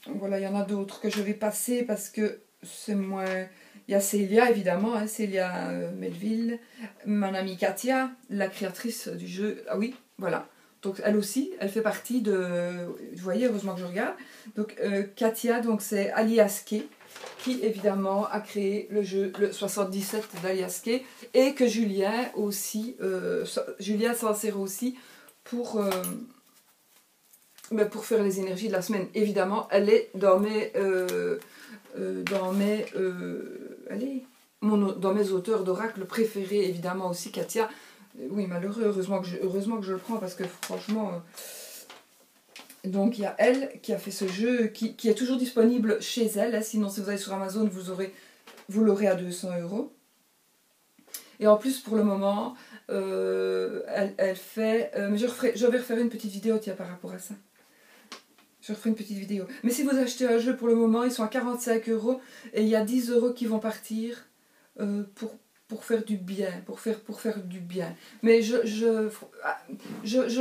A: voilà, il y en a d'autres que je vais passer parce que c'est moins... Il y a Célia, évidemment, hein, Célia Melville, mon amie Katia, la créatrice du jeu, ah oui, voilà. Donc elle aussi, elle fait partie de... Vous voyez, heureusement que je regarde. Donc Katia, donc c'est Alias Kay, qui évidemment a créé le jeu le 77 d'Alias Kay, et que Julien aussi, Julien s'en sert aussi pour faire les énergies de la semaine. Évidemment, elle est dans mes auteurs d'oracle préférés, évidemment aussi Katia. Oui, malheureux, heureusement que je le prends parce que franchement... Donc il y a elle qui a fait ce jeu qui est toujours disponible chez elle. Hein, sinon, si vous allez sur Amazon, vous l'aurez à 200 €. Et en plus, pour le moment, elle fait... mais je vais refaire une petite vidéo tiens, par rapport à ça. Je referai une petite vidéo. Mais si vous achetez un jeu pour le moment, ils sont à 45 € et il y a 10 € qui vont partir pour faire du bien, pour faire du bien. Mais je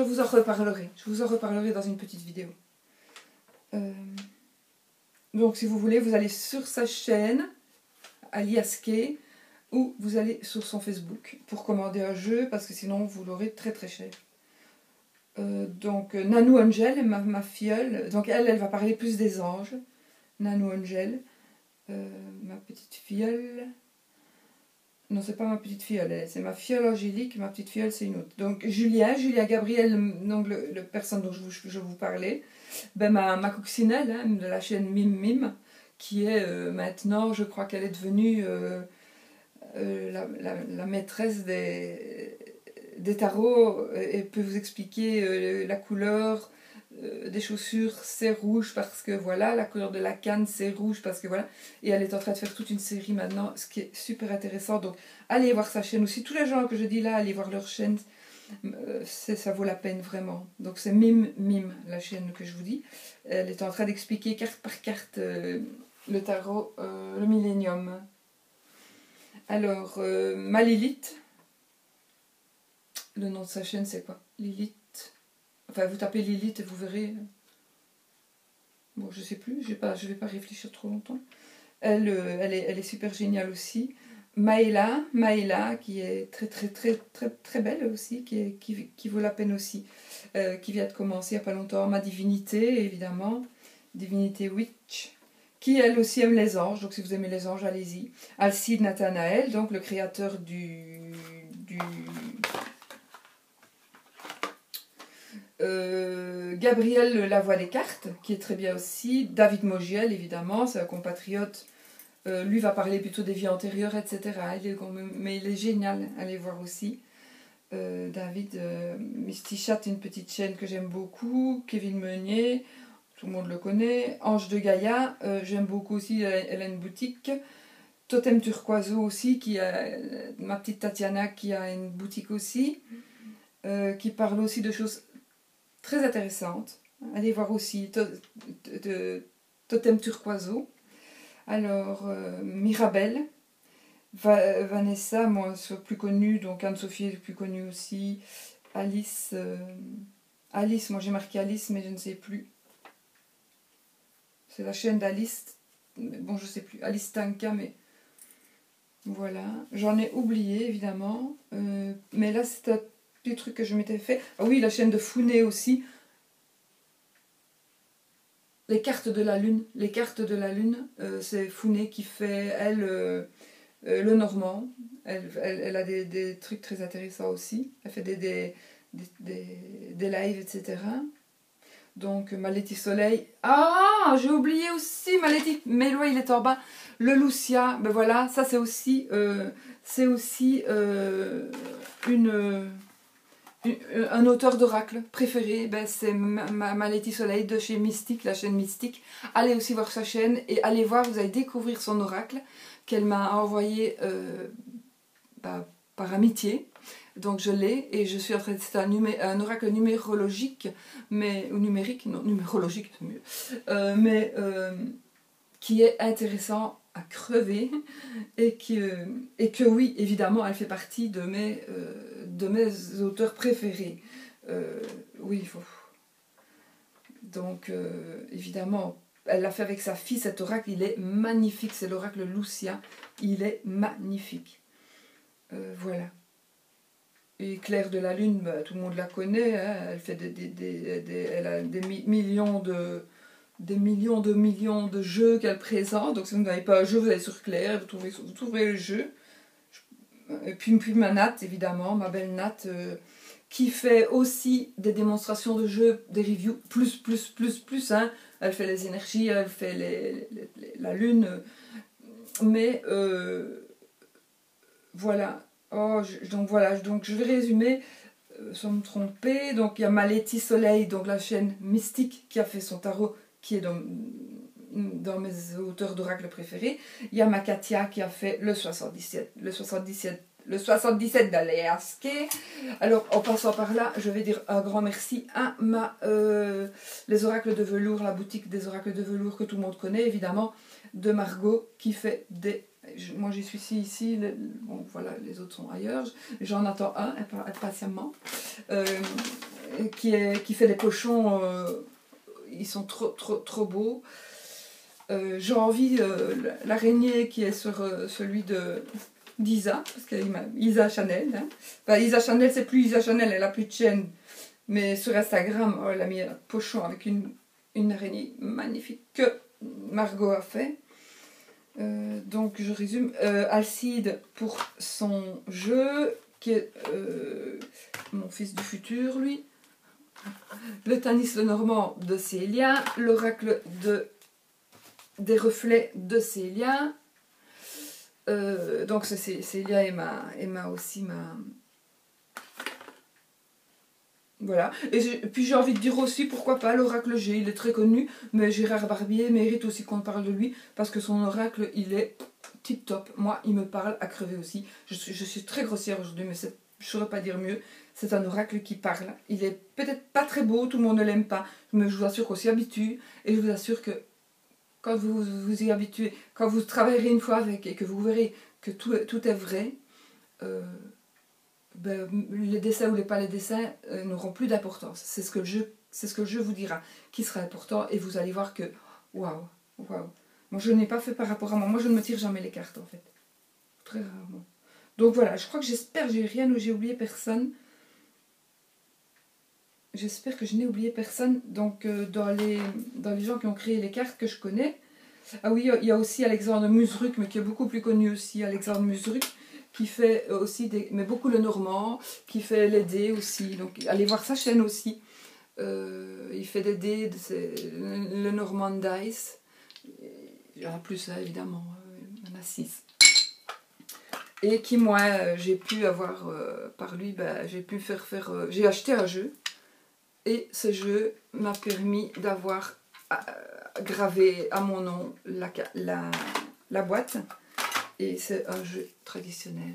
A: vous en reparlerai. Je vous en reparlerai dans une petite vidéo. Donc si vous voulez, vous allez sur sa chaîne, Alias Kay, ou vous allez sur son Facebook pour commander un jeu, parce que sinon vous l'aurez très très cher. Donc Nanou Angel, ma filleule, donc elle va parler plus des anges. Nanou Angel, ma petite filleule... Non, c'est pas ma petite filleule, c'est ma filleule Angélique, ma petite filleule c'est une autre. Donc Julia Gabriel, donc le personne dont je vous parlais, ben ma coccinelle hein, de la chaîne Mim, qui est maintenant, je crois qu'elle est devenue la maîtresse des tarots et peut vous expliquer la couleur des chaussures, c'est rouge parce que voilà, la couleur de la canne c'est rouge parce que voilà, et elle est en train de faire toute une série maintenant, ce qui est super intéressant. Donc allez voir sa chaîne aussi, tous les gens que je dis là, allez voir leur chaîne, ça vaut la peine vraiment. Donc c'est Mim, la chaîne que je vous dis, elle est en train d'expliquer carte par carte le tarot, le millénium. Alors ma Lilith, le nom de sa chaîne c'est quoi? Lilith. Enfin, vous tapez Lilith et vous verrez. Bon, je sais plus, je vais pas réfléchir trop longtemps. Elle est super géniale aussi. Maëla, qui est très belle aussi, qui vaut la peine aussi, qui vient de commencer il n'y a pas longtemps. Ma divinité, évidemment, Divinité Witch, qui elle aussi aime les anges, donc si vous aimez les anges, allez-y. Alcide Nathanaël, donc le créateur Gabriel La Voix des Cartes, qui est très bien aussi. David Mogiel, évidemment, c'est un compatriote. Lui va parler plutôt des vies antérieures, etc. Mais il est génial, allez voir aussi. David, Misty Chat, une petite chaîne que j'aime beaucoup. Kevin Meunier, tout le monde le connaît. Ange de Gaïa, j'aime beaucoup aussi, elle a une boutique. Totem Turquoiseau aussi, ma petite Tatiana qui a une boutique aussi, qui parle aussi de choses très intéressantes. Allez voir aussi Totem Turquoiseau. Alors, Mirabelle, Vanessa, moi, c'est plus connue, donc Anne-Sophie est plus connue aussi. Alice, moi j'ai marqué Alice, mais je ne sais plus. C'est la chaîne d'Alice bon, je sais plus, Alistanka, mais voilà. J'en ai oublié, évidemment. Mais là, c'est un petit truc que je m'étais fait. Ah oui, la chaîne de Founé aussi. Les cartes de la lune. Les cartes de la lune, c'est Founé qui fait, elle, le Normand. Elle a des trucs très intéressants aussi. Elle fait des lives, etc. Donc, Maléti Soleil. Ah, j'ai oublié aussi Maléti. Mélo, il est en bas. Le Lucia. Ben voilà, ça c'est aussi un auteur d'oracle préféré. Ben, c'est Maléti Soleil de chez Mystique, la chaîne Mystique. Allez aussi voir sa chaîne et allez voir, vous allez découvrir son oracle qu'elle m'a envoyé par amitié. Donc je l'ai et je suis en train de... C'est un oracle numérologique, mais... ou numérique, non, numérologique c'est mieux. Qui est intéressant à crever et que oui, évidemment, elle fait partie de mes auteurs préférés. Oui, il faut... Donc, évidemment, elle l'a fait avec sa fille, cet oracle, il est magnifique. C'est l'oracle Lucia, il est magnifique. Voilà. Et Claire de la Lune, bah, tout le monde la connaît, hein, elle fait elle a des millions de jeux qu'elle présente. Donc si vous n'avez pas un jeu, vous allez sur Claire, vous trouverez le jeu. Et puis ma Nat, évidemment, ma belle Nat, qui fait aussi des démonstrations de jeux, des reviews, plus, hein. Elle fait les énergies, elle fait la Lune. Mais voilà. Donc je vais résumer sans me tromper. Donc il y a Maléti Soleil, donc la chaîne Mystique qui a fait son tarot, qui est dans mes auteurs d'oracle préférés. Il y a Makatia qui a fait le 77 d'Aleaske. Alors en passant par là, je vais dire un grand merci à les oracles de velours, la boutique des oracles de velours que tout le monde connaît évidemment, de Margot qui fait des... Moi j'y suis ici, bon voilà, les autres sont ailleurs, j'en attends un impatiemment, qui fait des pochons, ils sont trop beaux. J'ai envie, l'araignée qui est sur celui d'Isa, parce que Isa Chanel, hein. Enfin, Isa Chanel, c'est plus Isa Chanel, elle a plus de chaîne, mais sur Instagram, elle a mis un pochon avec une araignée magnifique que Margot a fait. Donc je résume, Alcide pour son jeu, qui est mon fils du futur, lui. Le Tanis le Normand de Célia, l'oracle des reflets de Célia. Donc c'est Célia et aussi ma... Voilà. Et puis j'ai envie de dire aussi, pourquoi pas, l'oracle G, il est très connu, mais Gérard Barbier mérite aussi qu'on parle de lui, parce que son oracle, il est tip top. Moi, il me parle à crever aussi. Je suis très grossière aujourd'hui, mais je ne saurais pas dire mieux. C'est un oracle qui parle. Il est peut-être pas très beau, tout le monde ne l'aime pas, mais je vous assure qu'on s'y habitue, et je vous assure que quand vous vous y habituez, quand vous travaillerez une fois avec, et que vous verrez que tout est vrai, les dessins ou pas les dessins n'auront plus d'importance. C'est ce que le jeu vous dira qui sera important, et vous allez voir que waouh. Moi je n'ai pas fait par rapport à moi. Moi je ne me tire jamais les cartes en fait. Très rarement. Donc voilà, je crois que j'espère que j'ai oublié personne. J'espère que je n'ai oublié personne. Donc dans les gens qui ont créé les cartes que je connais. Ah oui, il y a aussi Alexandre Musruc, mais qui est beaucoup plus connu aussi, Alexandre Musruc, qui fait aussi mais beaucoup le Normand, qui fait les dés aussi. Donc allez voir sa chaîne aussi. Il fait des dés, le Normand Dice. Il y en a plus ça évidemment, il y en a 6. Et qui moi j'ai pu avoir par lui, j'ai pu j'ai acheté un jeu. Et ce jeu m'a permis d'avoir gravé à mon nom la boîte. Et c'est un jeu traditionnel,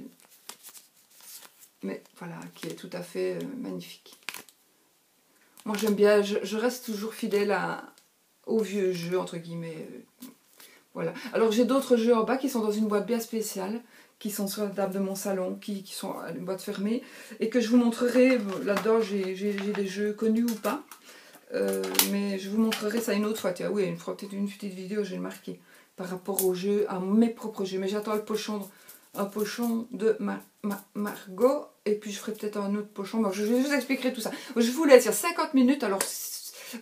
A: mais voilà, qui est tout à fait magnifique. Moi j'aime bien, je reste toujours fidèle au vieux jeu, entre guillemets. Voilà. Alors j'ai d'autres jeux en bas qui sont dans une boîte bien spéciale, qui sont sur la table de mon salon, qui sont à une boîte fermée, et que je vous montrerai. Là-dedans j'ai des jeux connus ou pas, mais je vous montrerai ça une autre fois. Tiens, oui, il me fera peut-être une petite vidéo, je vais le marquer. par rapport au jeu, à mes propres jeux. Mais j'attends un pochon de Margot, et puis je ferai peut-être un autre pochon. Bon, je vous expliquerai tout ça. Je vous laisse, il y a 50 minutes, alors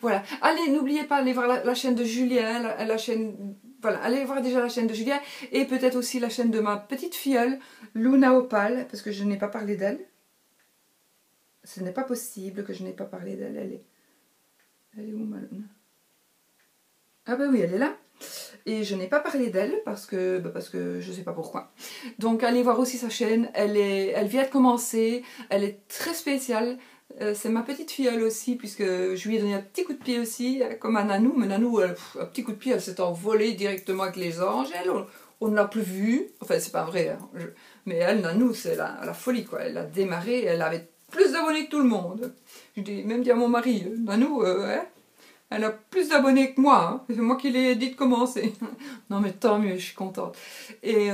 A: voilà. Allez, n'oubliez pas d'aller voir la chaîne de Julien, la chaîne... Voilà, allez voir déjà la chaîne de Julien, et peut-être aussi la chaîne de ma petite filleule, Luna Opal, parce que je n'ai pas parlé d'elle. Ce n'est pas possible que je n'ai pas parlé d'elle. Elle est où, ma Luna? Ah bah oui, elle est là. Et je n'ai pas parlé d'elle parce que je ne sais pas pourquoi. Donc allez voir aussi sa chaîne, elle vient de commencer, elle est très spéciale. C'est ma petite filleule aussi, puisque je lui ai donné un petit coup de pied aussi, comme à Nanou. Mais Nanou, un petit coup de pied, elle s'est envolée directement avec les anges. Elle, on ne l'a plus vue. Enfin, c'est pas vrai. Hein. Mais elle, Nanou, c'est la folie, quoi. Elle a démarré, elle avait plus d'abonnés que tout le monde. Je dis, même dit à mon mari, Nanou, hein, elle a plus d'abonnés que moi. Hein. C'est moi qui l'ai dit de commencer. Non, mais tant mieux, je suis contente. Et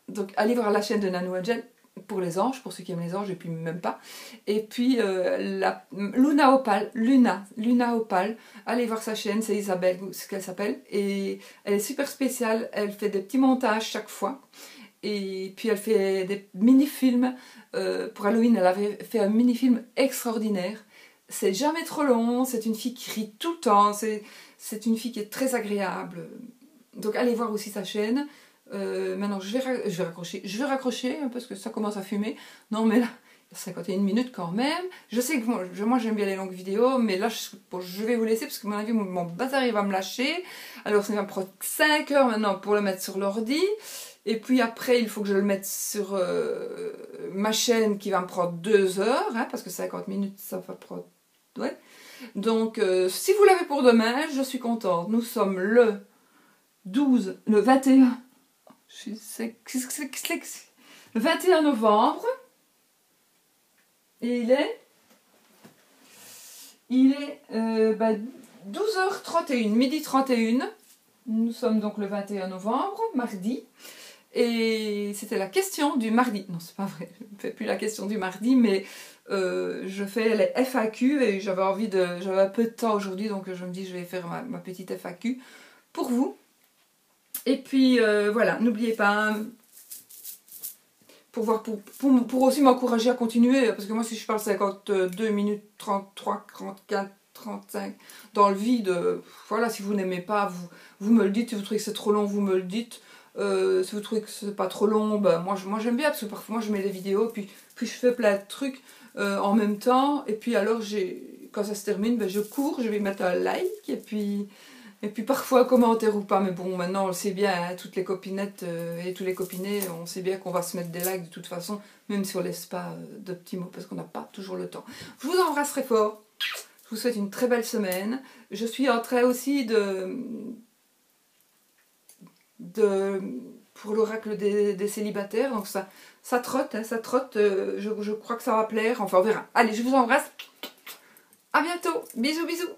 A: donc, allez voir la chaîne de Nanou Angel. Pour les anges, pour ceux qui aiment les anges, et puis même pas. Et puis Luna Opal, Luna Opal, allez voir sa chaîne, c'est Isabelle, ce qu'elle s'appelle, et elle est super spéciale, elle fait des petits montages chaque fois, et puis elle fait des mini-films, pour Halloween elle avait fait un mini-film extraordinaire, c'est jamais trop long, c'est une fille qui rit tout le temps, c'est une fille qui est très agréable, donc allez voir aussi sa chaîne. Maintenant je vais raccrocher parce que ça commence à fumer. Non mais là, il y a 51 minutes quand même. Je sais que moi j'aime bien les longues vidéos, mais là je vais vous laisser parce que à mon avis mon bazar il va me lâcher. Alors ça va me prendre 5 heures maintenant pour le mettre sur l'ordi. Et puis après il faut que je le mette sur ma chaîne qui va me prendre 2 heures, hein, parce que 50 minutes ça va prendre... Ouais. Donc si vous l'avez pour demain, je suis contente. Nous sommes le 21... Le 21 novembre, et il est 12h31, midi 31. Nous sommes donc le 21 novembre, mardi, et c'était la question du mardi. Non, c'est pas vrai, je ne fais plus la question du mardi, mais je fais les FAQ, et j'avais un peu de temps aujourd'hui, donc je me dis je vais faire ma petite FAQ pour vous. Et puis voilà, n'oubliez pas, pour aussi m'encourager à continuer, parce que moi si je parle 52 minutes 33, 34, 35 dans le vide, voilà, si vous n'aimez pas, vous me le dites, si vous trouvez que c'est trop long, vous me le dites, si vous trouvez que c'est pas trop long, ben moi j'aime bien, parce que parfois moi je mets des vidéos, puis je fais plein de trucs en même temps, et puis alors quand ça se termine, ben je cours, je vais mettre un like, et puis parfois commentaire ou pas, mais bon, maintenant on le sait bien, hein, toutes les copinettes et tous les copinets, on sait bien qu'on va se mettre des likes de toute façon, même si on laisse pas de petits mots, parce qu'on n'a pas toujours le temps. Je vous embrasse très fort, je vous souhaite une très belle semaine. Je suis en train aussi pour l'oracle des célibataires, donc ça trotte, hein, ça trotte, je crois que ça va plaire, enfin on verra. Allez, je vous embrasse, à bientôt, bisous bisous.